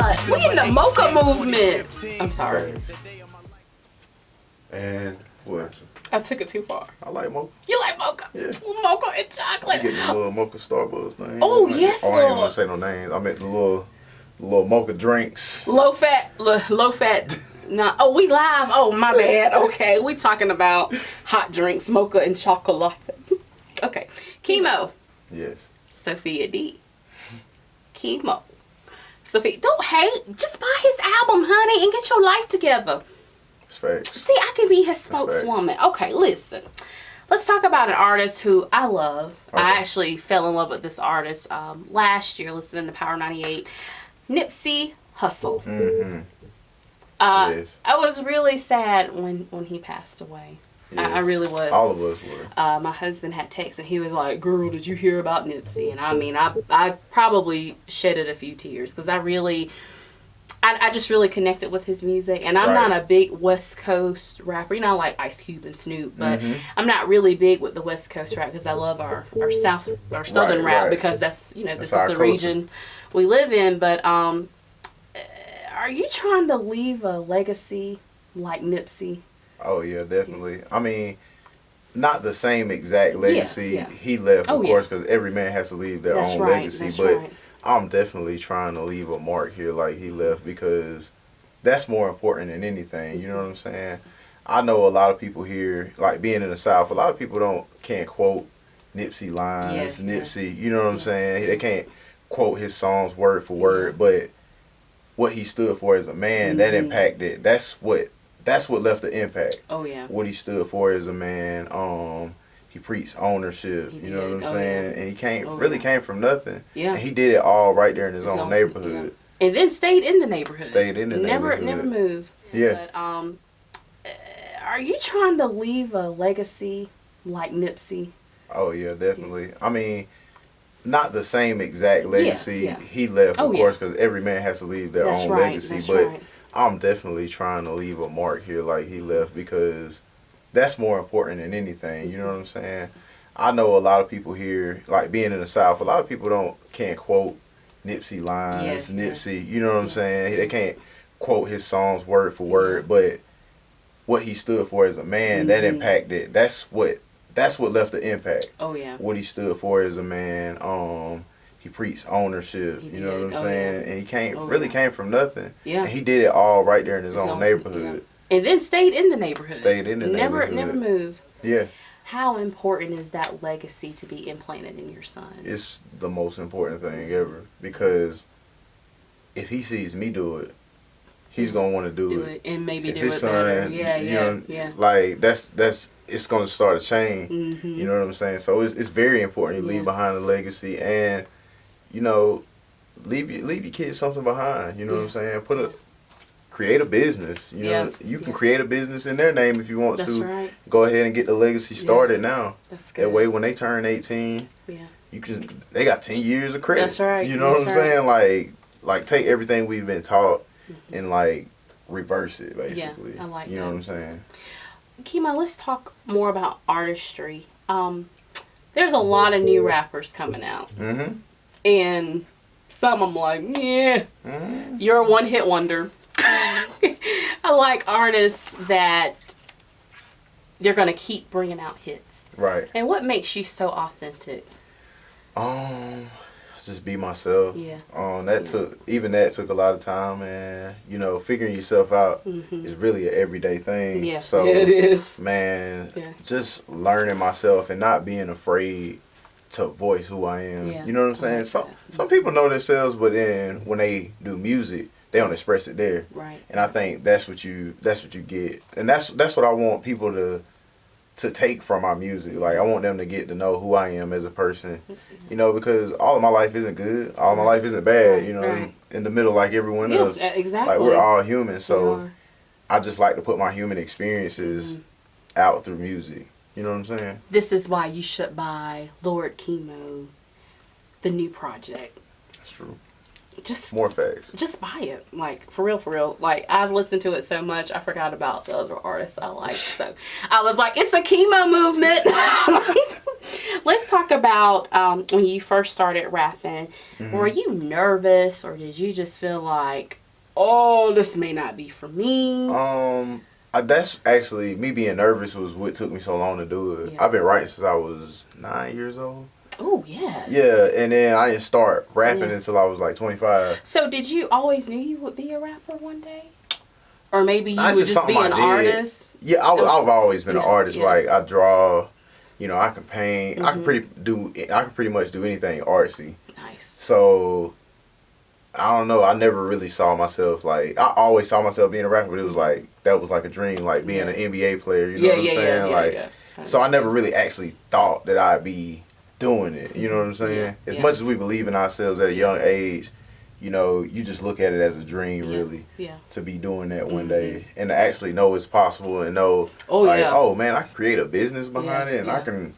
mocha. We in the mocha movement. I'm sorry. And what? I took it too far. I like mocha. You like mocha? Yeah. Mocha and chocolate. I get the little mocha Starbucks thing. Oh, yes, Oh, I ain't Lord. gonna say no names. I meant the little mocha drinks. Low fat. Nah. Oh, we live. Oh, my bad. Okay, we talking about hot drinks, mocha and chocolate. Okay, Khemo. Yes. Sophia D. Khemo. Sophia, don't hate. Just buy his album, honey, and get your life together. It's facts. See, I can be his spokeswoman. Okay, listen. Let's talk about an artist who I love. Okay. I actually fell in love with this artist last year listening to Power 98. Nipsey Hussle. Mm-hmm. I was really sad when he passed away. Yes. I really was. All of us were. My husband had texted and he was like, "Girl, did you hear about Nipsey?" And I mean, I probably shedded a few tears because I just really connected with his music. And I'm not a big West Coast rapper. You know, like Ice Cube and Snoop. But I'm not really big with the West Coast rap because I love our southern rap because that's this is the region we live in. But are you trying to leave a legacy like Nipsey? Oh, yeah, definitely. I mean, not the same exact legacy he left, of course, because every man has to leave their own legacy. But I'm definitely trying to leave a mark here like he left because that's more important than anything. You know what I'm saying? I know a lot of people here, like being in the South, a lot of people can't quote Nipsey lines, Nipsey, you know what I'm saying? They can't quote his songs word for word, but what he stood for as a man, that impacted, that's what left the impact. Oh, yeah. What he stood for as a man. He preached ownership, you know what I'm saying? Yeah. And he came from nothing. Yeah. And he did it all right there in his own neighborhood. Yeah. And then stayed in the neighborhood. Never moved. Yeah. But, are you trying to leave a legacy like Nipsey? Oh, yeah, definitely. I mean, not the same exact legacy he left, of course, because every man has to leave their own legacy. But I'm definitely trying to leave a mark here like he left because that's more important than anything. You know what I'm saying? I know a lot of people here, like being in the South, a lot of people can't quote Nipsey lines, Nipsey, you know what I'm saying? They can't quote his songs word for word, but what he stood for as a man, that impacted, that's what left the impact. Oh, yeah. What he stood for as a man, he preached ownership, you know what I'm saying? Yeah. And he came from nothing. Yeah. And he did it all right there in his own neighborhood. Yeah. And then stayed in the neighborhood. Never moved. Yeah. How important is that legacy to be implanted in your son? It's the most important thing ever because if he sees me do it, he's gonna want to do it. And maybe if do his it son, better. Yeah. Like that's it's gonna start a chain. You know what I'm saying? So it's very important you leave behind a legacy and leave your kids something behind. You know what I'm saying? Create a business. You know, you can create a business in their name if you want to. Right. Go ahead and get the legacy started now. That's good. That way, when they turn 18, they got 10 years of credit. That's right. You know what I'm saying? Like take everything we've been taught and like reverse it basically. Yeah, I like that. You know what I'm saying? Khemo, let's talk more about artistry. There's a lot of new rappers coming out, and some I'm like, you're a one-hit wonder. I like artists that they're gonna keep bringing out hits. Right. And what makes you so authentic? Just be myself. Yeah. That took a lot of time, and figuring yourself out is really an everyday thing. Yeah. So it is. Man, just learning myself and not being afraid to voice who I am. Yeah. You know what I'm saying? Some people know themselves, but then when they do music, they don't express it there. Right. And I think that's what you get. And that's what I want people to take from my music. Like I want them to get to know who I am as a person. Because all of my life isn't good. All of my life isn't bad. In the middle like everyone else. Exactly. Like we're all human. So I just like to put my human experiences out through music. You know what I'm saying? This is why you should buy Lord Khemo, the new project. That's true. Just more facts. Just buy it, like for real. Like I've listened to it so much, I forgot about the other artists I like. So I was like, it's a Khemo movement. Let's talk about when you first started rapping. Mm-hmm. Were you nervous, or did you just feel like, oh, this may not be for me? That's actually, me being nervous was what took me so long to do it. Yeah. I've been writing since I was 9 years old. Oh, yes. Yeah, and then I didn't start rapping until I was like 25. So did you always knew you would be a rapper one day? Or maybe you would just be an artist? Yeah, I've always been an artist. Yeah. Like, I draw, I can paint. I can pretty much do anything artsy. Nice. So, I don't know. I never really saw myself, like, I always saw myself being a rapper, but it was like, that was like a dream, like being an NBA player, you know what I'm saying? So I never really actually thought that I'd be doing it, you know what I'm saying? As much as we believe in ourselves at a young age, you just look at it as a dream, really, to be doing that one day, and to actually know it's possible, and know, oh man, I can create a business behind it, and I can,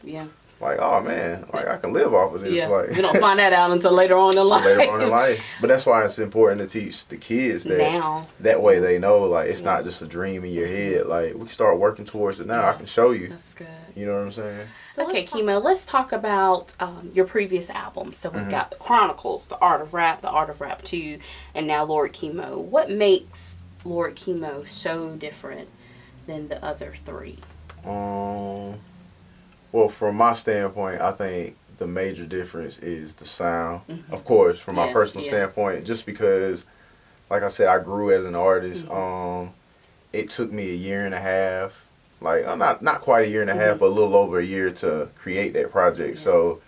like, oh man, like, I can live off of this. Yeah. Like, you don't find that out until later on in life. But that's why it's important to teach the kids that now. That way they know, like, it's not just a dream in your head. Like, we can start working towards it now. I can show you. That's good. You know what I'm saying? So okay, Khemo, let's talk about your previous albums. So we've got The Chronicles, The Art of Rap, The Art of Rap 2, and now Lord Khemo. What makes Lord Khemo so different than the other three? Well, from my standpoint, I think the major difference is the sound. Mm-hmm. Of course, from my personal standpoint, just because, like I said, I grew as an artist. Mm-hmm. It took me a year and a half, like not quite a year and a half, but a little over a year to create that project. Yeah. So,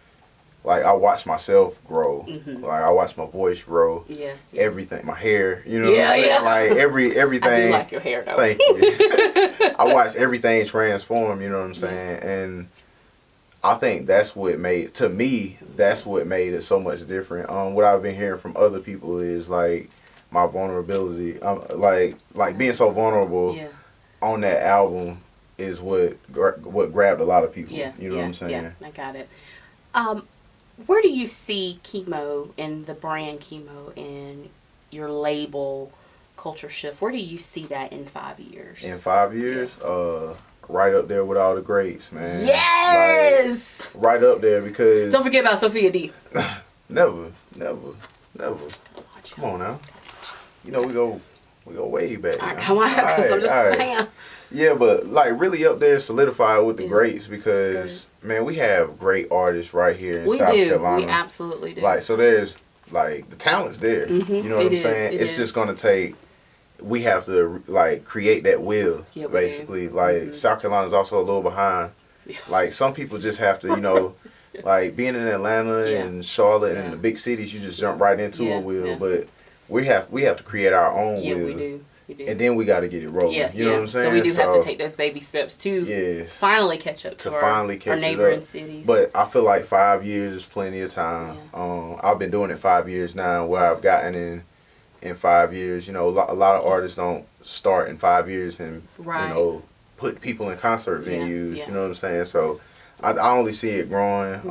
like, I watched myself grow. Mm-hmm. Like, I watched my voice grow. Yeah. Everything, my hair, you know what I'm saying? Yeah. Like, everything. I do like your hair, though. Thank you. I watched everything transform, you know what I'm saying? And I think that's what made, to me, that's what made it so much different. What I've been hearing from other people is, like, my vulnerability. Like being so vulnerable on that album is what grabbed a lot of people. Yeah, you know what I'm saying? Yeah, I got it. Where do you see Khemo and the brand Khemo and your label Culture Shift? Where do you see that in 5 years? In 5 years? Right up there with all the greats, man. Yes! Like, right up there, because... Don't forget about Sophia D. Never. Come on now. We go way back. Come on, because I'm just saying. Yeah, but, like, really up there solidified with the greats, because, man, we have great artists right here in South Carolina. We absolutely do. Like, so there's, like, the talent's there. Mm-hmm. You know what I'm saying? It's just going to take... We have to, like, create that will, basically. Like, South Carolina's also a little behind. Like, some people just have to, like, being in Atlanta and Charlotte and the big cities, you just jump right into a will. But we have to create our own will. We do. And then we got to get it rolling. You know what I'm saying? So we do have to take those baby steps to finally catch up to our neighboring cities. But I feel like 5 years is plenty of time. I've been doing it 5 years now, where I've gotten in 5 years. A lot of artists don't start in 5 years and put people in concert venues. You know what I'm saying? So I only see it growing.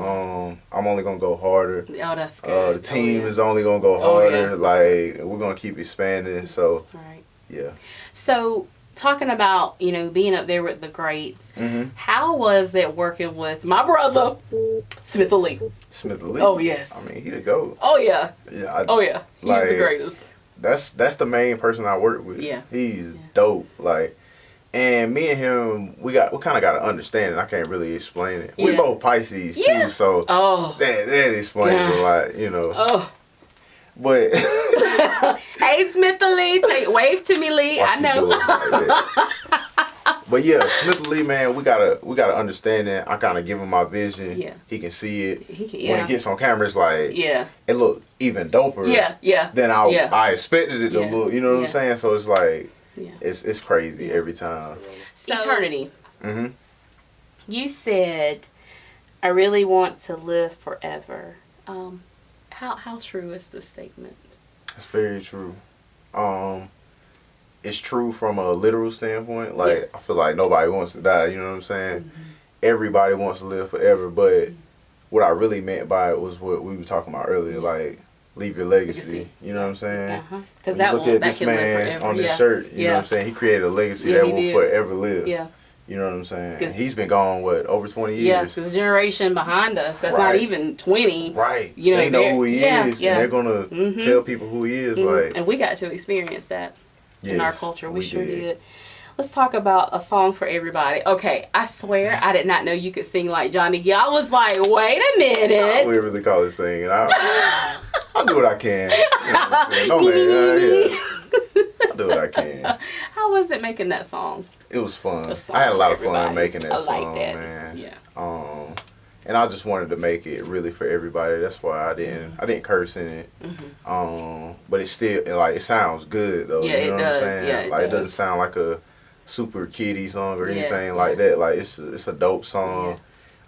I'm only gonna go harder. Oh, that's good. The team is only gonna go harder. Like, we're gonna keep expanding. So that's right. Yeah. So talking about being up there with the greats, how was it working with my brother Smith Ali? Smith Ali. Oh yes. I mean, he the GOAT. Oh yeah. Yeah. He's the greatest. That's the main person I work with. Yeah. He's dope. Like, and me and him, we kind of got to understand it. I can't really explain it. We both Pisces too, so that explains a lot, Oh. But hey, Smith Lee, wave to me, Lee. I know. But yeah, Smith Lee, man, we gotta understand that. I kind of give him my vision. Yeah. He can see it. When it gets on camera, it's like it look even doper. Than I expected it to look. You know what I'm saying? So it's like it's crazy every time. So, Eternity. Mm-hmm. You said, "I really want to live forever." How true is this statement? It's very true. It's true from a literal standpoint. Like, I feel like nobody wants to die, you know what I'm saying? Mm-hmm. Everybody wants to live forever, but what I really meant by it was what we were talking about earlier, like, leave your legacy. You know what I'm saying? Because look at this man on this shirt, you know what I'm saying? He created a legacy that will forever live. Yeah. You know what I'm saying? He's been gone, what, over 20 years? Yeah, because the generation behind us, that's not even 20. Right. You know, they know who he is, and they're going to tell people who he is. Like, and we got to experience that in our culture. We sure did. Let's talk about a song for everybody. Okay, I swear I did not know you could sing like Johnny Gill. I was like, wait a minute. I wouldn't really call it singing. I'll do what I can. You know what I'll do what I can. How was it making that song? It was fun. I had a lot of fun making that song, man. Yeah. And I just wanted to make it really for everybody. That's why I didn't curse in it. But it's still it sounds good though. Yeah, you know it does. What I'm saying? Yeah, it doesn't sound like a super kiddie song or anything like that. Like it's a dope song. Yeah.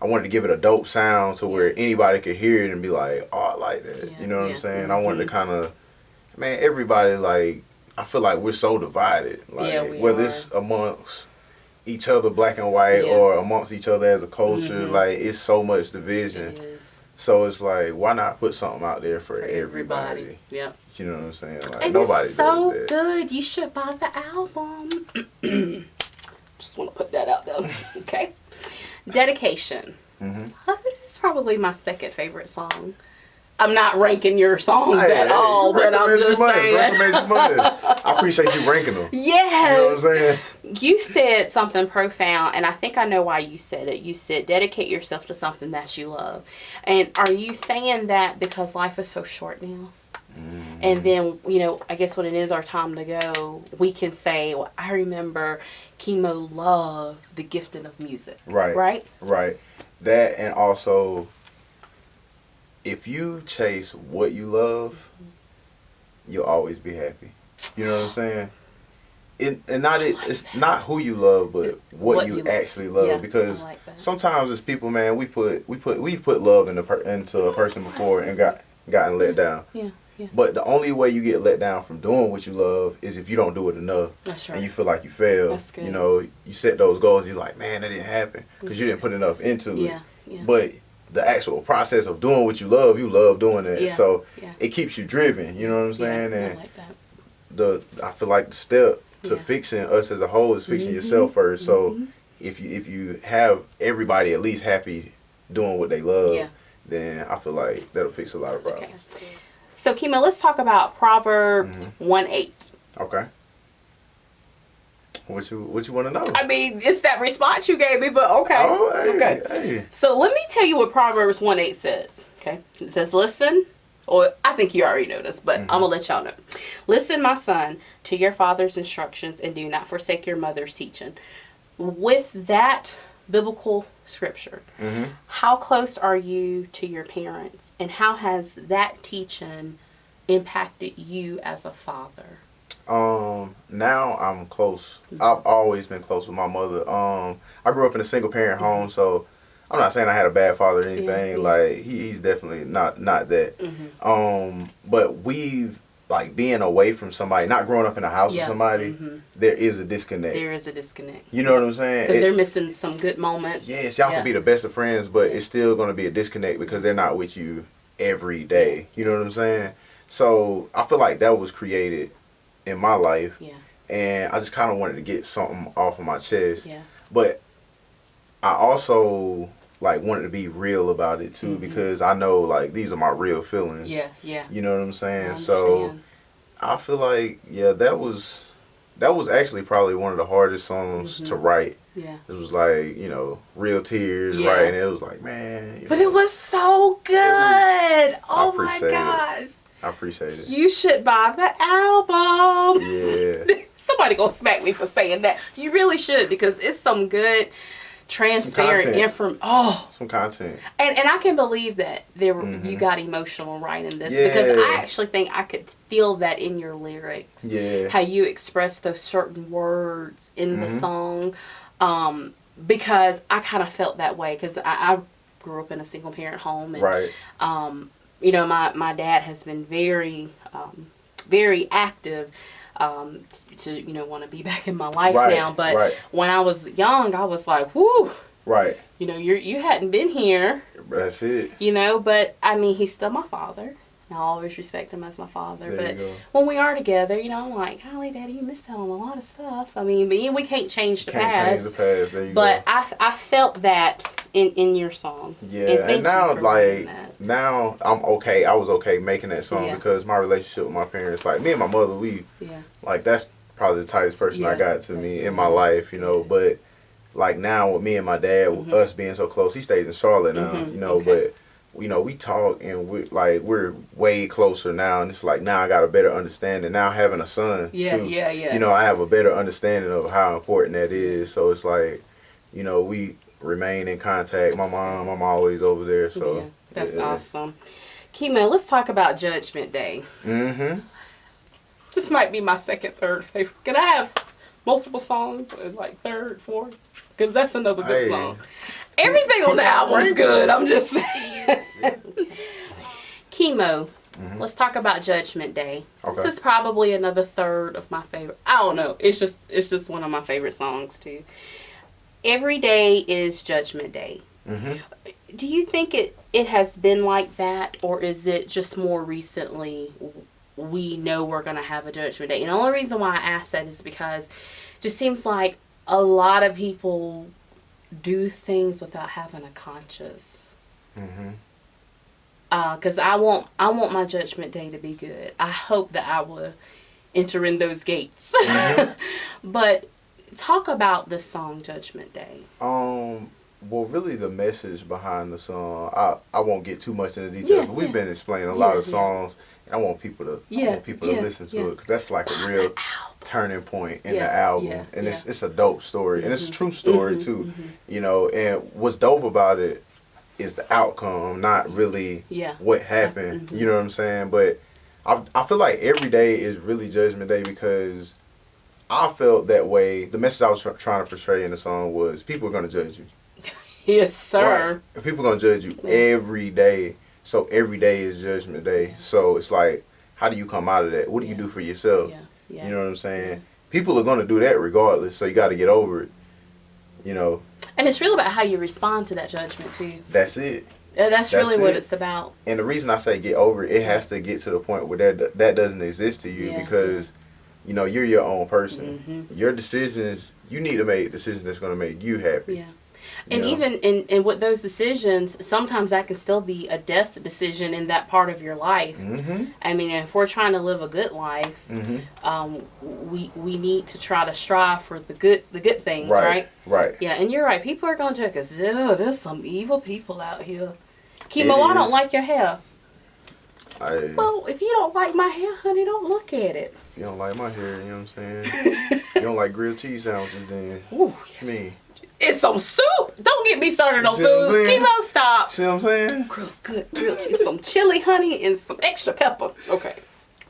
I wanted to give it a dope sound to where anybody could hear it and be like, oh, I like that. You know what I'm saying? I wanted to kind of, man, everybody, like, I feel like we're so divided. Like, whether it's amongst each other, black and white, or amongst each other as a culture, like, it's so much division. It is. So it's like, why not put something out there for everybody? Yep. You know what I'm saying? Like, and nobody it's so does that. good. You should buy the album. Just want to put that out there. Okay. Dedication. This is probably my second favorite song. I'm not ranking your songs at all, but I'm just saying. I appreciate you ranking them. Yes. You know what I'm saying? You said something profound, and I think I know why you said it. You said, dedicate yourself to something that you love. And are you saying that because life is so short now? And then, you know, I guess when it is our time to go, we can say, well, I remember Khemo loved the gifting of music. Right? That, and also, if you chase what you love, you'll always be happy. You know what I'm saying? It's not who you love, but what you actually love. Yeah, because sometimes as people, man, we've put love into a person before and gotten let down. Yeah. But the only way you get let down from doing what you love is if you don't do it enough. That's right. And you feel like you failed. That's good. You know, you set those goals. You're like, man, that didn't happen because you didn't put enough into it. Yeah. But the actual process of doing what you love doing it. Yeah. So it keeps you driven. You know what I'm saying? And I like that. I feel like the step to fixing us as a whole is fixing yourself first. So if you have everybody at least happy doing what they love, then I feel like that'll fix a lot of problems. Okay. So, Khemo, let's talk about Proverbs 1:8. Okay. What you want to know? I mean, it's that response you gave me, but okay. Oh, hey, okay. Hey. So, let me tell you what Proverbs 1:8 says. Okay. It says, listen, or I think you already know this, but I'm going to let y'all know. Listen, my son, to your father's instructions and do not forsake your mother's teaching. With that biblical scripture, how close are you to your parents, and how has that teaching impacted you as a father? Now I'm close. I've always been close with my mother. I grew up in a single parent home, so I'm not saying I had a bad father or anything. Like he's definitely not that. But we've, like, being away from somebody, not growing up in a house with somebody, there is a disconnect. There is a disconnect. You know what I'm saying? Because they're missing some good moments. Yes, y'all can be the best of friends, but it's still going to be a disconnect because they're not with you every day. You know what I'm saying? So I feel like that was created in my life. Yeah. And I just kind of wanted to get something off of my chest. Yeah. But I also, like, wanted to be real about it too, because I know, like, these are my real feelings. Yeah. You know what I'm saying? So I feel like, that was actually probably one of the hardest songs to write. Yeah. It was like, you know, real tears, right? And it was like, man. But it was so good. Oh my gosh. I appreciate it. You should buy the album. Yeah. Somebody gonna smack me for saying that. You really should, because it's some good, transparent information. Some content. And I can believe that you got emotional writing this, because I actually think I could feel that in your lyrics. Yeah. How you express those certain words in the song. Because I kind of felt that way, because I grew up in a single parent home, and you know, my dad has been very active to, you know, want to be back in my life now. But when I was young, I was like, whoo. Right. You know, you hadn't been here. That's it. You know, but I mean, he's still my father. And I always respect him as my father. But when we are together, you know, I'm like, golly, Daddy, you missed out on a lot of stuff. I mean, but we can't change the past. Can't change the past. There you but go. I felt that in your song. Yeah, and now, like, now I'm okay. I was okay making that song because my relationship with my parents, like, me and my mother, like, that's probably the tightest person I got to me in my life, you know. But, like, now with me and my dad, us being so close, he stays in Charlotte now, you know, but, you know, we talk and we're way closer now. And it's like, now I got a better understanding. Now having a son, too, you know, I have a better understanding of how important that is. So it's like, you know, we remain in contact. My mom, I'm always over there. So that's awesome. Khemo, let's talk about Judgment Day. This might be my second, third favorite. Can I have multiple songs, like third, fourth? Because that's another good song. Everything on the album is good. I'm just saying. Khemo, let's talk about Judgment Day. This is probably another third of my favorite. I don't know. It's just one of my favorite songs too. Every day is Judgment Day. Do you think it has been like that, or is it just more recently we know we're going to have a Judgment Day? And the only reason why I ask that is because it just seems like a lot of people do things without having a conscience. Because I want my Judgment Day to be good. I hope that I will enter in those gates. But talk about this song, Judgment Day. Well, really, the message behind the song, I won't get too much into detail. But we've been explaining a lot of songs, and I want people to listen to it because that's like a real turning point in the album, and it's a dope story, and it's a true story too. You know, and what's dope about it is the outcome, not really what happened. You know what I'm saying? But I feel like every day is really Judgment Day because I felt that way. The message I was trying to portray in the song was people are going to judge you. Yes, sir. Right. People are going to judge you every day. So every day is Judgment Day. So it's like, how do you come out of that? What do you do for yourself? You know what I'm saying? People are going to do that regardless. So you got to get over it. You know. And it's really about how you respond to that judgment too. That's it. That's really what it's about. And the reason I say get over it, it has to get to the point where that doesn't exist to you because, you know, you're your own person. Your decisions, you need to make decisions that's going to make you happy. And even in with those decisions, sometimes that can still be a death decision in that part of your life. I mean, if we're trying to live a good life, we need to try to strive for the good things, right? Right. Yeah, and you're right. People are going to judge us. Oh, there's some evil people out here. Khemo, I don't like your hair. Well, if you don't like my hair, honey, don't look at it. If you don't like my hair, you know what I'm saying? You don't like grilled cheese sandwiches, then me. It's some soup. Don't get me started on food. Khemo, stop. See what I'm saying? Good grilled cheese. Some chili, honey, and some extra pepper. Okay.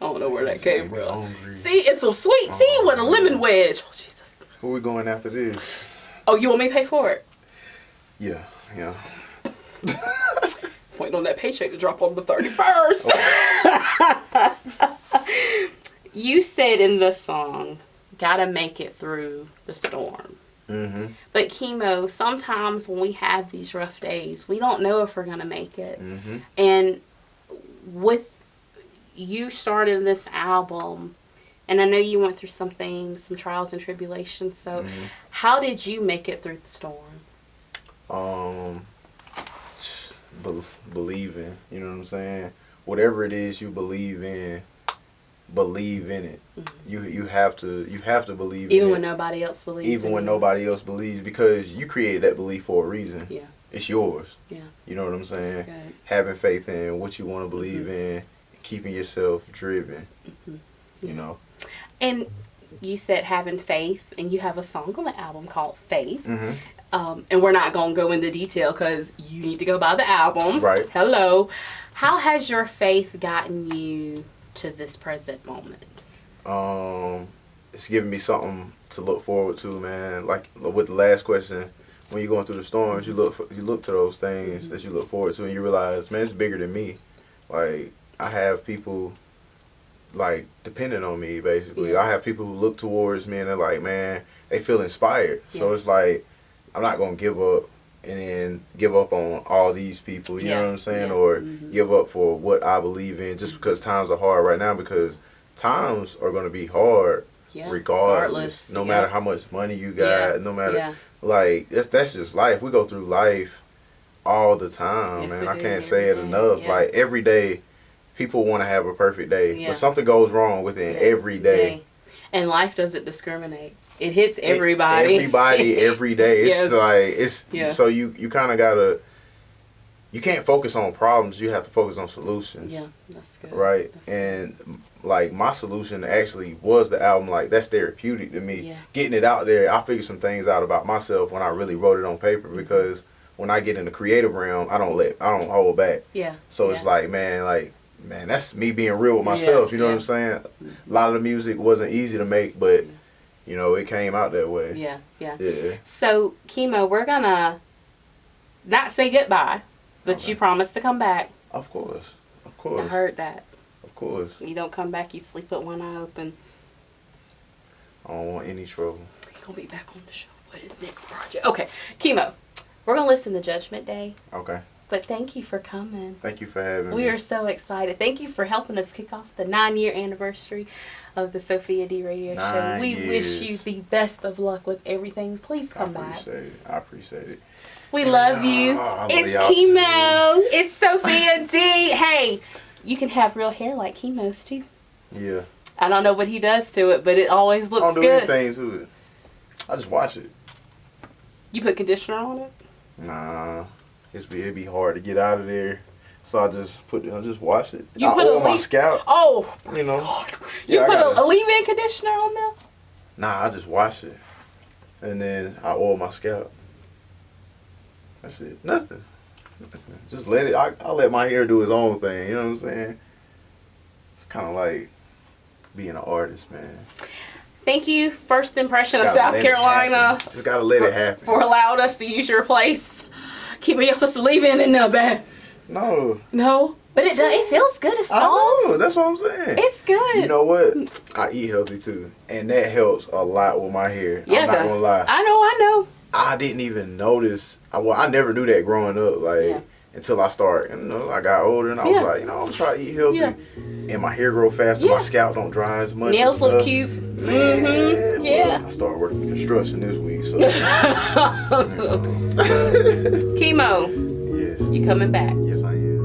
I don't know where that came from. See, it's some sweet tea with a lemon wedge. Oh, Jesus. Where we going after this? Oh, you want me to pay for it? Yeah. Waiting on that paycheck to drop on the 31st. You said in the song, gotta make it through the storm. But Khemo, sometimes when we have these rough days, we don't know if we're going to make it. And with you starting this album, and I know you went through some things, some trials and tribulations, so how did you make it through the storm? Believing, you know what I'm saying? Whatever it is you believe in it. You have to believe in it. Even when nobody else believes. Even when nobody else believes, because you created that belief for a reason. It's yours. You know what I'm saying? Having faith in what you want to believe in, keeping yourself driven. You know. And you said having faith, and you have a song on the album called Faith. And we're not going to go into detail because you need to go buy the album. Right. Hello. How has your faith gotten you to this present moment? It's giving me something to look forward to, man. Like with the last question, when you're going through the storms, you look to those things that you look forward to, and you realize, man, it's bigger than me. Like, I have people like depending on me, basically. I have people who look towards me and they're like, man, they feel inspired. So it's like, I'm not gonna give up and then give up on all these people, you know what I'm saying? Yeah. Or give up for what I believe in just because times are hard right now, because times are going to be hard regardless. No matter how much money you got, no matter, like, that's just life. We go through life all the time, man. I can't say it enough. Like, every day, people want to have a perfect day, but something goes wrong within every day. And life doesn't discriminate. It hits everybody. Everybody, every day. It's like, so you kind of got to, you can't focus on problems. You have to focus on solutions. Yeah, that's good. Right? And, like, my solution actually was the album. Like, that's therapeutic to me. Getting it out there, I figured some things out about myself when I really wrote it on paper, because when I get in the creative realm, I don't hold back. So it's like, man, that's me being real with myself. You know what I'm saying? A lot of the music wasn't easy to make, but you know, it came out that way. Yeah. So, Khemo, we're gonna not say goodbye, but you promised to come back. Of course. I heard that. Of course. You don't come back, you sleep with one eye open. I don't want any trouble. He's gonna be back on the show for his next project. Okay, Khemo, we're gonna listen to Judgment Day. Okay. But thank you for coming. Thank you for having me. We are so excited. Thank you for helping us kick off the 9-year anniversary of the Sophia D Radio Show. We wish you the best of luck with everything. Please come back. I appreciate it. We love you. It's Khemo. It's Sophia D. Hey, you can have real hair like Khemo's too. Yeah. I don't know what he does to it, but it always looks good. I don't do anything to it. I just wash it. You put conditioner on it? Nah. It'd be hard to get out of there, so I just wash it. You put oil my scalp. Oh, you know. You put a leave-in conditioner on there? Nah, I just wash it, and then I oil my scalp. That's it. Nothing. Just let it. I let my hair do its own thing. You know what I'm saying? It's kind of like being an artist, man. Thank you, First Impression of South Carolina. Just gotta let it happen. For allowing us to use your place. Keep me up with some leave-in in there, man. No. But it does. It feels good. It's soft. I know. That's what I'm saying. It's good. You know what? I eat healthy too, and that helps a lot with my hair. I'm not gonna lie. I know. I didn't even notice. I never knew that growing up, until I started. You know, I got older, and I was like, I'm gonna try to eat healthy, and my hair grow faster. My scalp don't dry as much. Nails look cute. Man, I started working construction this week, so. Khemo. Yes. You coming back? Yes, I am.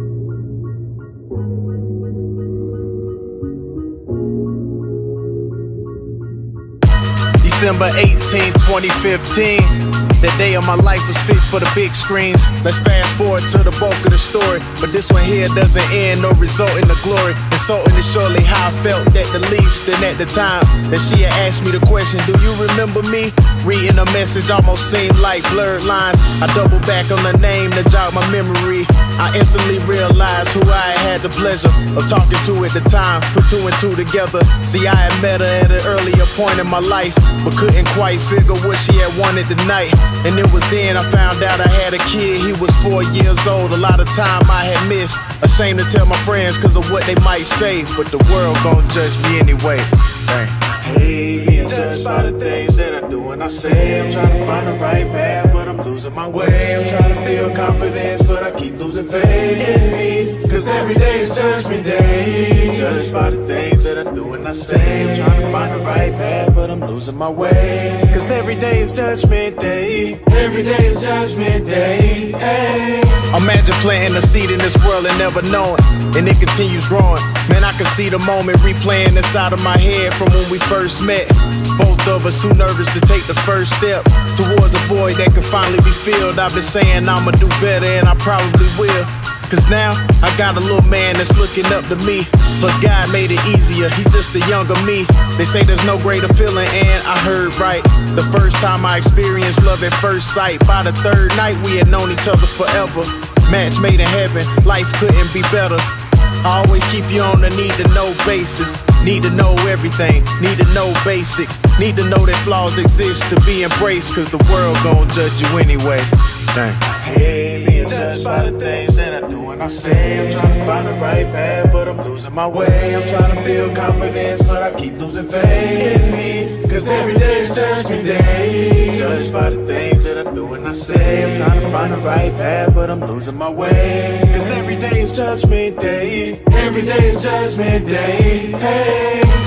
December 18, 2015. The day of my life was fit for the big screens. Let's fast forward to the bulk of the story. But this one here doesn't end, no result in the glory. Insulting is surely how I felt at the least. And at the time that she had asked me the question, do you remember me? Reading a message almost seemed like blurred lines. I doubled back on the name to jog my memory. I instantly realized who I had the pleasure of talking to at the time. Put two and two together. See, I had met her at an earlier point in my life, but couldn't quite figure what she had wanted tonight. And it was then I found out I had a kid. He was 4 years old. A lot of time I had missed. Ashamed to tell my friends cause of what they might say, but the world gon' judge me anyway. Dang. Hey, being judged by the things that I do and I say. I'm trying to find the right path, but I'm losing my way. I'm trying to build confidence, but I keep losing faith in me. Cause every day is judgment day. Judged by the things that I do and I say. I'm trying to find the right path, but I'm losing my way. Cause every day is judgment day. Every day is judgment day. Hey. Imagine planting a seed in this world and never knowing, and it continues growing. Man, I can see the moment replaying inside of my head from when we first met. Both of us too nervous to take the first step towards a boy that can finally be filled. I've been saying I'ma do better and I probably will. Cause now I got a little man that's looking up to me. Plus God made it easier, he's just a younger me. They say there's no greater feeling and I heard right. The first time I experienced love at first sight. By the third night we had known each other forever. Match made in heaven, life couldn't be better. I always keep you on the need to know basis. Need to know everything, need to know basics. Need to know that flaws exist to be embraced. Cause the world gon' judge you anyway. Dang. day. Being judged by the things that I do and I say. I'm trying to find the right path, but I'm losing my way. I'm trying to build confidence, but I keep losing faith in me. Cause every day is judgment day. Judged by the things that I do and I say. I'm trying to find the right path, but I'm losing my way. Cause every day is judgment day. Every day is judgment day. Hey.